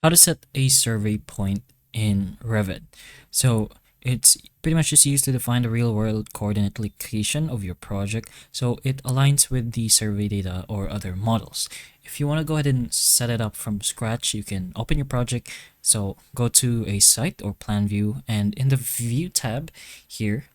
How to set a survey point in Revit. So it's pretty much just used to define the real world coordinate location of your project so it aligns with the survey data or other models. If you want to go ahead and set it up from scratch, you can open your project. So go to a site or plan view, and in the view tab here,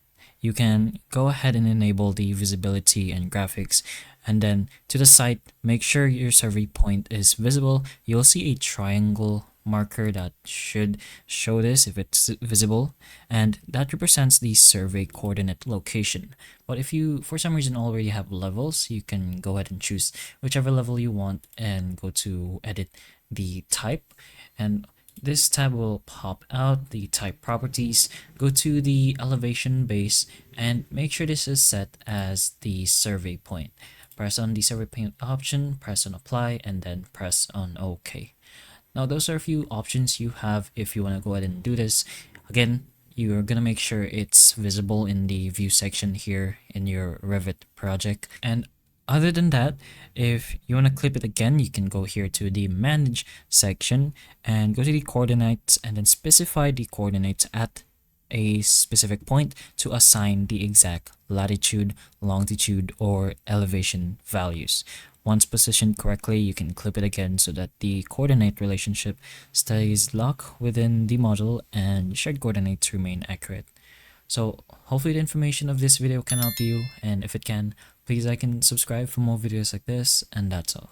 you can go ahead and enable the visibility and graphics, and then to the site, make sure your survey point is visible. You'll see a triangle marker that should show this if it's visible, and that represents the survey coordinate location. But if you for some reason already have levels, you can go ahead and choose whichever level you want and go to edit the type, and this tab will pop out the type properties. Go to the elevation base and make sure this is set as the survey point. Press on the survey point option, press on apply, and then press on OK. Now those are a few options you have if you want to go ahead and do this. Again, you're gonna make sure it's visible in the view section here in your Revit project. And other than that, if you want to clip it again, you can go here to the manage section and go to the coordinates and then specify the coordinates at a specific point to assign the exact latitude, longitude, or elevation values. Once positioned correctly, you can clip it again so that the coordinate relationship stays locked within the model and shared coordinates remain accurate. So hopefully the information of this video can help you, and if it can, please like and subscribe for more videos like this, and that's all.